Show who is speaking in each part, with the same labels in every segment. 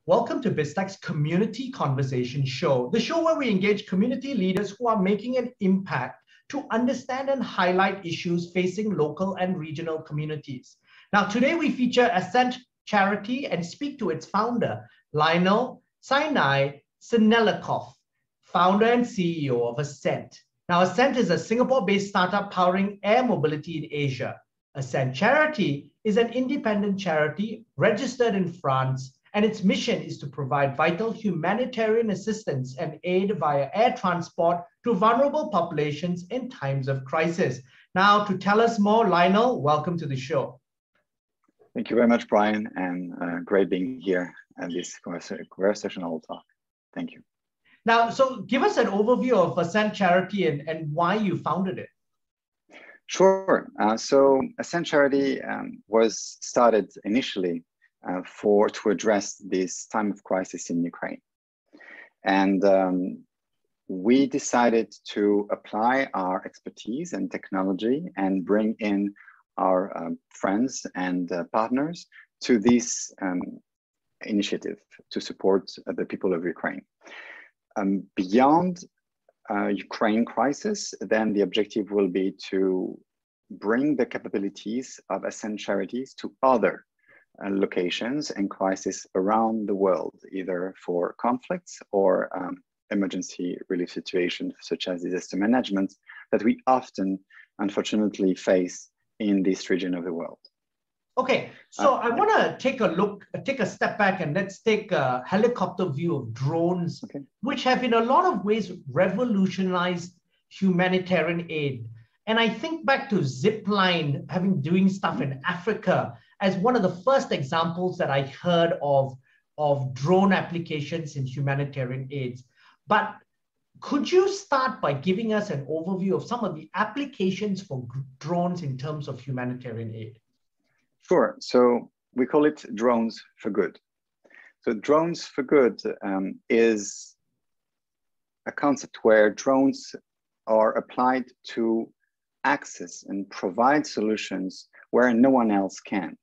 Speaker 1: Welcome to BizTech's Community Conversation Show, the show where we engage community leaders who are making an impact to understand and highlight issues facing local and regional communities. Now, today we feature Ascent Charity and speak to its founder, Lionel Sinai-Sinelnikoff, founder and CEO of Ascent. Now, Ascent is a Singapore-based startup powering air mobility in Asia. Ascent Charity is an independent charity registered in France, and its mission is to provide vital humanitarian assistance and aid via air transport to vulnerable populations in times of crisis. Now, to tell us more, Lionel, welcome to the show.
Speaker 2: Thank you very much, Brian, and great being here at this conversational talk. Thank you.
Speaker 1: Now, so give us an overview of Ascent Charity and why you founded it.
Speaker 2: Sure. So Ascent Charity was started initially to address this time of crisis in Ukraine. And we decided to apply our expertise and technology and bring in our friends and partners to this initiative to support the people of Ukraine. Beyond Ukraine crisis, then the objective will be to bring the capabilities of Ascent Charities to other locations and crises around the world, either for conflicts or emergency relief situations, such as disaster management, that we often, unfortunately, face in this region of the world.
Speaker 1: Okay, so I want to take a step back, and let's take a helicopter view of drones, which have in a lot of ways revolutionized humanitarian aid. And I think back to Zipline doing stuff in Africa as one of the first examples that I heard of drone applications in humanitarian aids. But could you start by giving us an overview of some of the applications for drones in terms of humanitarian aid?
Speaker 2: Sure. So we call it drones for good. So drones for good is a concept where drones are applied to access and provide solutions where no one else can.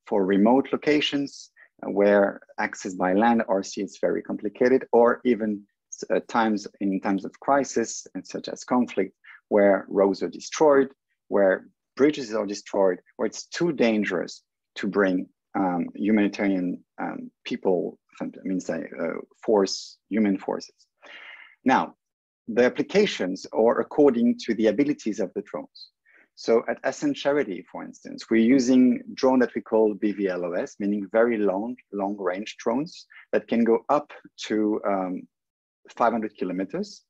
Speaker 2: For remote locations where access by land or sea is very complicated, or even in times of crisis, and such as conflict, where roads are destroyed, where bridges are destroyed, where it's too dangerous to bring humanitarian people, human forces. Now, the applications are according to the abilities of the drones. So at Ascent Charity, for instance, we're using drone that we call BVLOS, meaning very long-range drones that can go up to 500 kilometers.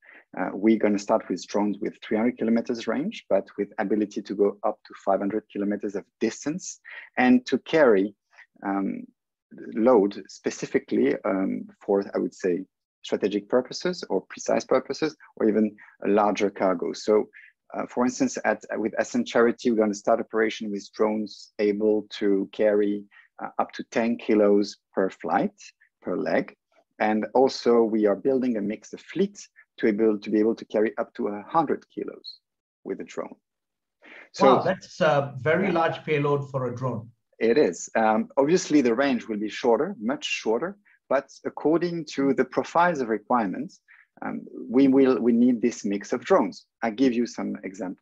Speaker 2: We're going to start with drones with 300 kilometers range, but with ability to go up to 500 kilometers of distance and to carry load specifically for, I would say, strategic purposes or precise purposes, or even a larger cargo. So for instance, with Ascent Charity, we're going to start operation with drones able to carry up to 10 kilos per flight, per leg. And also we are building a mixed fleet to be able to carry up to 100 kilos with a drone.
Speaker 1: So wow, that's a very large payload for a drone.
Speaker 2: It is. Obviously, the range will be shorter, much shorter, but according to the profiles of requirements, we need this mix of drones. I'll give you some examples.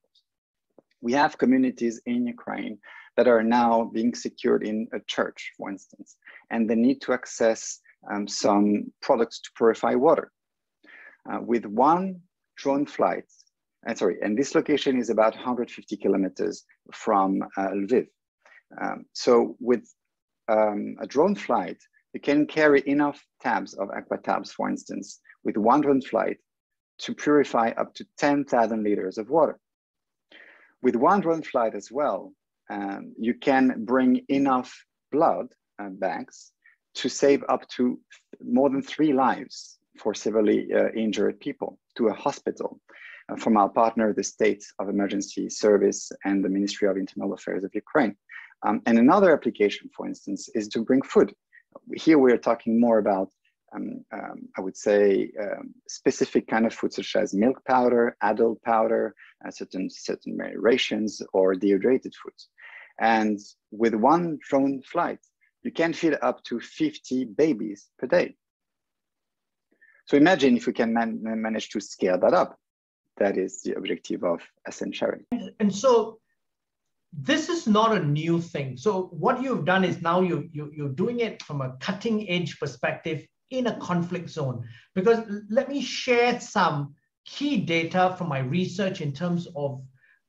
Speaker 2: We have communities in Ukraine that are now being secured in a church, for instance, and they need to access some products to purify water. With one drone flight, and this location is about 150 kilometers from Lviv. So with a drone flight, you can carry enough tabs of aqua tabs, for instance, with one drone flight to purify up to 10,000 liters of water. With one drone flight as well, you can bring enough blood bags to save up to more than 3 lives for severely injured people to a hospital from our partner, the State of Emergency Service and the Ministry of Internal Affairs of Ukraine. And another application, for instance, is to bring food. Here we are talking more about, I would say, specific kind of food, such as milk powder, adult powder, certain rations, or dehydrated foods. And with one drone flight, you can feed up to 50 babies per day. So imagine if we can manage to scale that up. That is the objective of Ascent Charity.
Speaker 1: And so this is not a new thing. So what you've done is now you're doing it from a cutting edge perspective in a conflict zone. Because let me share some key data from my research in terms of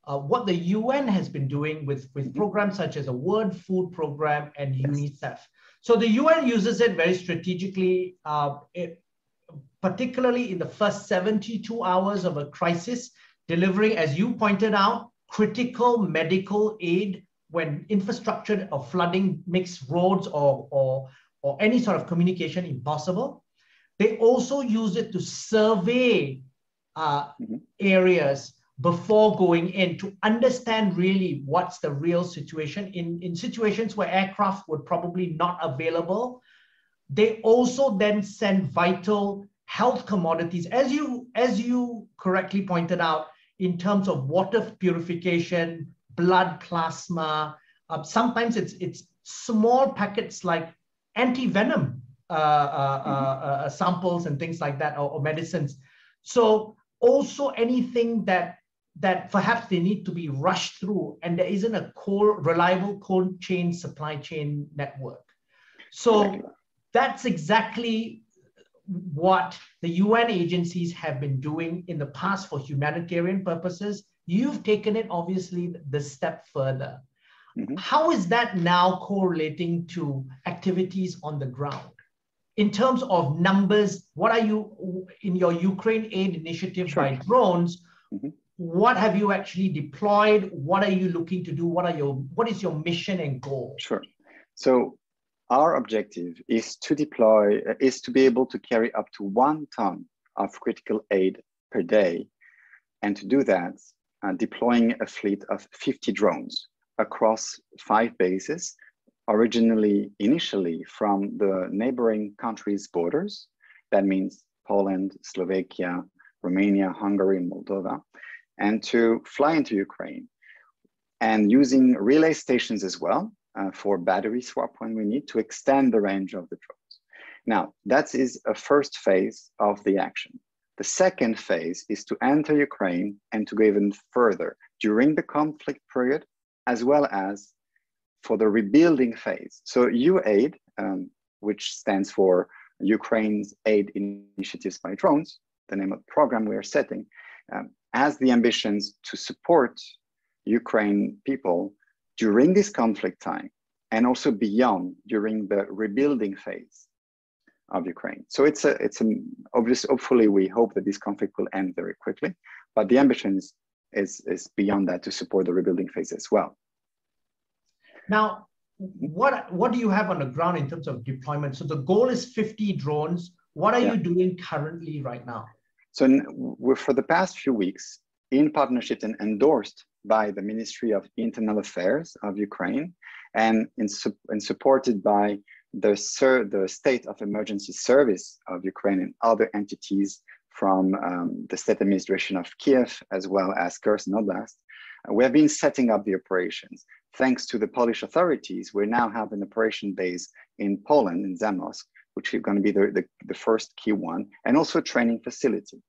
Speaker 1: what the UN has been doing with programs such as a World Food Program and UNICEF. So the UN uses it very strategically, particularly in the first 72 hours of a crisis, delivering, as you pointed out, critical medical aid when infrastructure or flooding makes roads or any sort of communication impossible. They also use it to survey areas before going in to understand really what's the real situation. In situations where aircraft were probably not available, they also then send vital health commodities, as you correctly pointed out, in terms of water purification, blood plasma. Sometimes it's small packets like anti-venom samples and things like that, or medicines. So also anything that perhaps they need to be rushed through, and there isn't a reliable cold chain supply chain network. So that's exactly what the UN agencies have been doing in the past for humanitarian purposes. You've taken it, obviously, the step further. How is that now correlating to activities on the ground? In terms of numbers, what are you, in your Ukraine aid initiative by drones, what have you actually deployed? What are you looking to do? What is your mission and goal?
Speaker 2: Sure. So our objective is to be able to carry up to 1 ton of critical aid per day. And to do that, deploying a fleet of 50 drones across 5 bases, initially from the neighboring countries' borders. That means Poland, Slovakia, Romania, Hungary, and Moldova, and to fly into Ukraine, and using relay stations as well for battery swap when we need to extend the range of the drones. Now, that is a first phase of the action. The second phase is to enter Ukraine and to go even further during the conflict period, as well as for the rebuilding phase. So UAID, which stands for Ukraine's Aid Initiatives by Drones, the name of the program we are setting, has the ambitions to support Ukraine people during this conflict time and also beyond during the rebuilding phase of Ukraine. So it's obvious. Hopefully, we hope that this conflict will end very quickly, but the ambition is beyond that, to support the rebuilding phase as well.
Speaker 1: Now, what do you have on the ground in terms of deployment? So the goal is 50 drones. What are you doing currently right now? So
Speaker 2: we're, for the past few weeks, in partnership and endorsed by the Ministry of Internal Affairs of Ukraine, and supported by the State of Emergency Service of Ukraine and other entities from the State Administration of Kiev, as well as Kherson Oblast, we have been setting up the operations. Thanks to the Polish authorities, we now have an operation base in Poland, in Zamość, which is going to be the first key one, and also a training facility.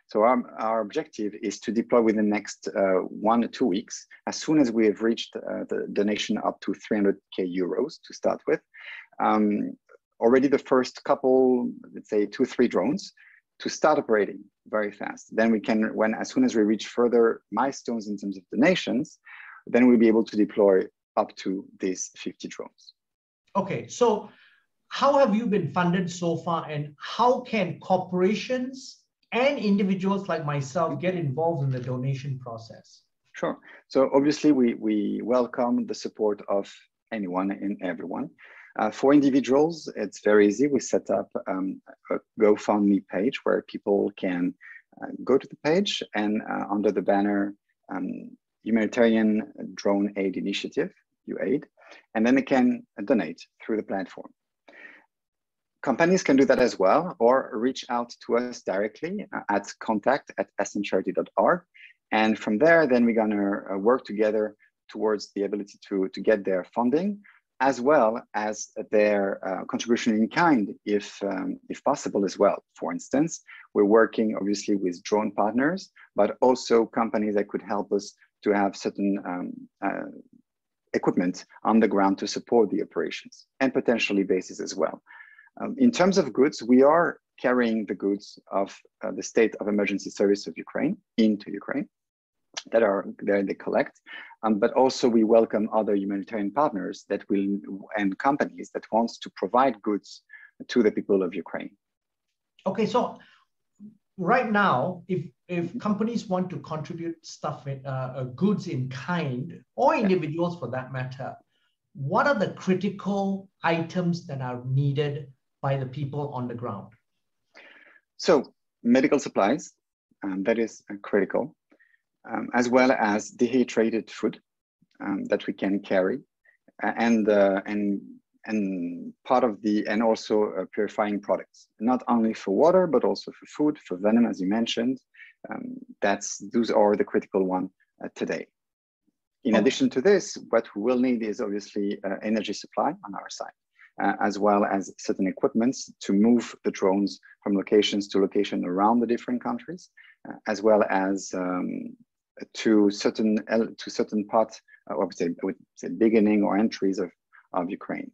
Speaker 2: So our objective is to deploy within the next 1 or 2 weeks, as soon as we have reached the donation up to 300k euros to start with. Already the first couple, let's say 2 or 3 drones, to start operating very fast. Then we can, as soon as we reach further milestones in terms of donations, then we'll be able to deploy up to these 50 drones.
Speaker 1: Okay, so how have you been funded so far, and how can corporations and individuals like myself get involved in the donation process?
Speaker 2: Sure. So obviously we welcome the support of anyone and everyone. For individuals, it's very easy. We set up a GoFundMe page where people can go to the page, and under the banner Humanitarian Drone Aid Initiative, UAID, and then they can donate through the platform. Companies can do that as well, or reach out to us directly at contact@ascentcharity.org. And from there, then we're gonna work together towards the ability to get their funding as well as their contribution in kind, if possible as well. For instance, we're working obviously with drone partners, but also companies that could help us to have certain equipment on the ground to support the operations, and potentially bases as well. In terms of goods, we are carrying the goods of the State of Emergency Service of Ukraine into Ukraine that are there, they collect, but also we welcome other humanitarian partners that will, and companies that wants to provide goods to the people of Ukraine.
Speaker 1: Okay, so right now, if companies want to contribute stuff, goods in kind, or individuals for that matter, what are the critical items that are needed by the people on the ground?
Speaker 2: So medical supplies, that is critical, as well as dehydrated food that we can carry, and part of the, and also purifying products, not only for water, but also for food, for venom, as you mentioned. Those are the critical one today. In addition to this, what we will need is obviously energy supply on our side, as well as certain equipments to move the drones from locations to location around the different countries, as well as to certain parts, I would say beginning or entries of Ukraine.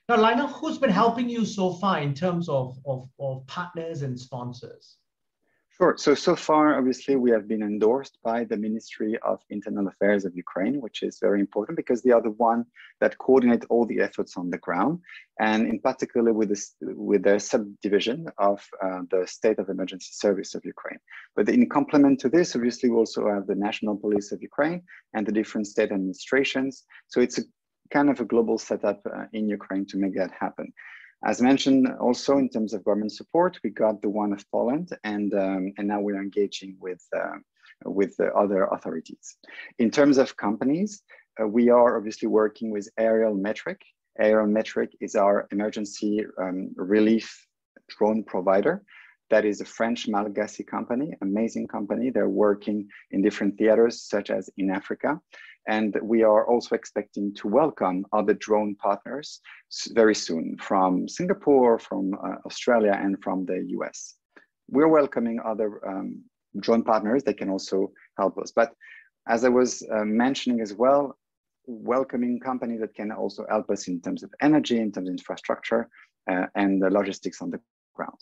Speaker 1: Now, Lionel, who's been helping you so far in terms of partners and sponsors?
Speaker 2: Sure. So far, obviously, we have been endorsed by the Ministry of Internal Affairs of Ukraine, which is very important because they are the one that coordinate all the efforts on the ground, and in particular with their subdivision of the State of Emergency Service of Ukraine. But in complement to this, obviously, we also have the National Police of Ukraine and the different state administrations. So it's a kind of a global setup in Ukraine to make that happen. As mentioned, also in terms of government support, we got the one of Poland, and now we're engaging with the other authorities. In terms of companies, we are obviously working with Aerial Metric. Aerial Metric is our emergency relief drone provider. That is a French Malagasy company, amazing company. They're working in different theaters, such as in Africa. And we are also expecting to welcome other drone partners very soon from Singapore, from Australia, and from the US. We're welcoming other drone partners that can also help us. But as I was mentioning as well, welcoming companies that can also help us in terms of energy, in terms of infrastructure, and the logistics on the ground.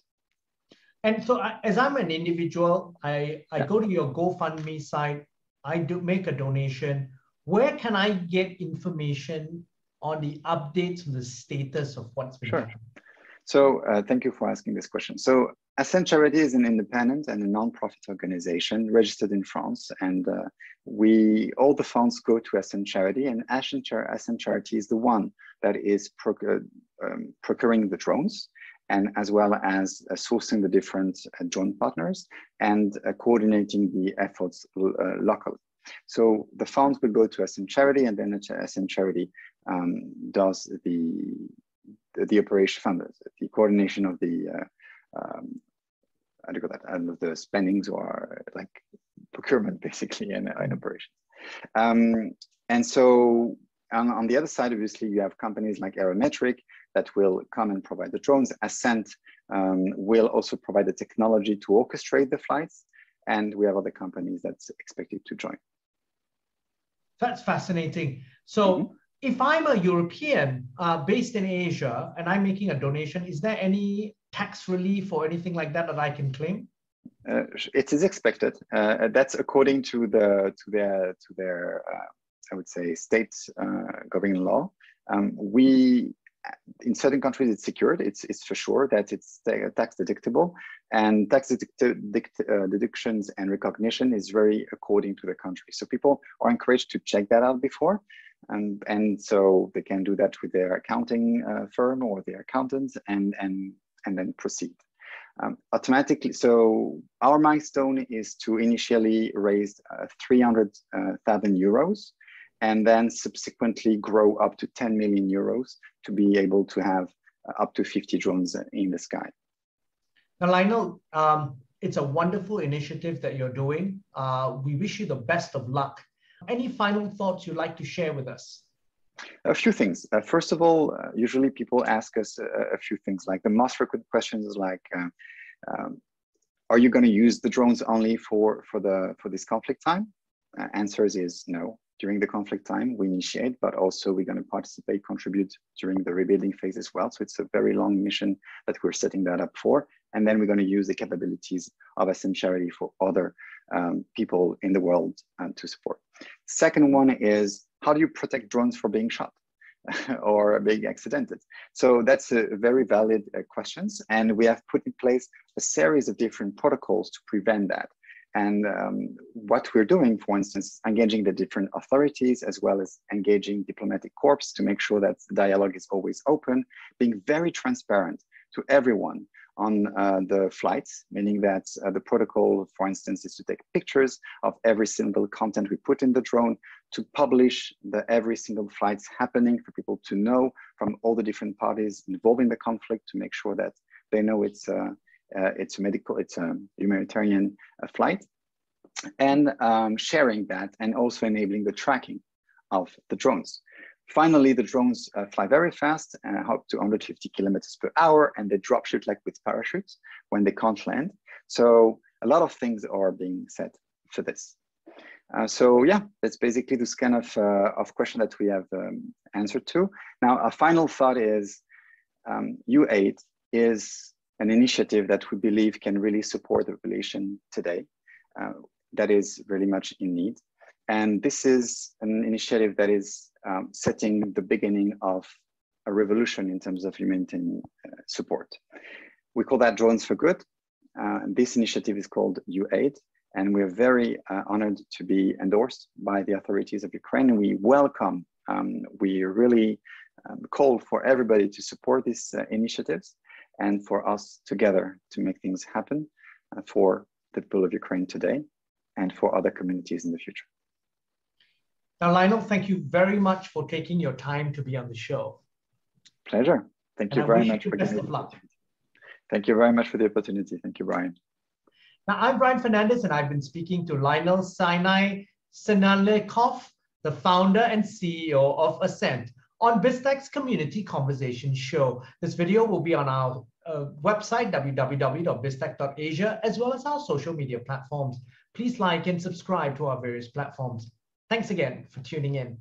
Speaker 1: And so as I'm an individual, I go to your GoFundMe site, I do make a donation. Where can I get information on the updates on the status of what's been happening?
Speaker 2: So thank you for asking this question. So Ascent Charity is an independent and a non-profit organization registered in France, and all the funds go to Ascent Charity, and Ascent Charity is the one that is procuring the drones, and as well as sourcing the different drone partners and coordinating the efforts locally. So the funds will go to Ascent Charity, and then Ascent Charity does the operation fund, the coordination of the how do you call that? And the spendings, or like procurement, basically, and operations. And so on the other side, obviously, you have companies like Aerometric that will come and provide the drones. Ascent will also provide the technology to orchestrate the flights, and we have other companies that's expected to join.
Speaker 1: That's fascinating. So if I'm a European based in Asia and I'm making a donation, is there any tax relief or anything like that that I can claim?
Speaker 2: It is expected. That's according to their I would say state governing law. In certain countries it's secured. It's for sure that it's tax deductible, and tax deductions and recognition is very according to the country. So people are encouraged to check that out before, and so they can do that with their accounting firm or their accountants, and then proceed automatically. So our milestone is to initially raise 300,000 euros. And then subsequently grow up to 10 million euros to be able to have up to 50 drones in the sky.
Speaker 1: Now, Lionel, it's a wonderful initiative that you're doing. We wish you the best of luck. Any final thoughts you'd like to share with us?
Speaker 2: A few things. First of all, usually people ask us a few things, like the most frequent questions is like, are you going to use the drones only for this conflict time? Answers is no. During the conflict time, we initiate, but also we're going to participate, contribute during the rebuilding phase as well. So it's a very long mission that we're setting that up for. And then we're going to use the capabilities of Ascent Charity for other people in the world to support. Second one is, how do you protect drones from being shot or being accidented? So that's a very valid questions. And we have put in place a series of different protocols to prevent that. And what we're doing, for instance, engaging the different authorities as well as engaging diplomatic corps to make sure that the dialogue is always open, being very transparent to everyone on the flights, meaning that the protocol, for instance, is to take pictures of every single content we put in the drone, to publish every single flights happening for people to know from all the different parties involved in the conflict, to make sure that they know it's a humanitarian flight, and sharing that, and also enabling the tracking of the drones. Finally, the drones fly very fast, up to 150 kilometers per hour, and they drop shoot like with parachutes when they can't land. So a lot of things are being said for this. So yeah, that's basically this kind of question that we have answered to. Now, a final thought is U8 is an initiative that we believe can really support the population today that is really much in need. And this is an initiative that is setting the beginning of a revolution in terms of humanitarian support. We call that Drones for Good. This initiative is called U8, and we're very honored to be endorsed by the authorities of Ukraine. And we welcome, we really call for everybody to support these initiatives, and for us together to make things happen for the people of Ukraine today and for other communities in the future.
Speaker 1: Now, Lionel, thank you very much for taking your time to be on the show.
Speaker 2: Pleasure. Thank you very much for giving me the opportunity. Thank you very much for the opportunity. Thank you, Brian.
Speaker 1: Now, I'm Brian Fernandez, and I've been speaking to Lionel Sinai-Sinelnikoff, the founder and CEO of Ascent, on BizTech's Community Conversation Show. This video will be on our website, www.biztech.asia, as well as our social media platforms. Please like and subscribe to our various platforms. Thanks again for tuning in.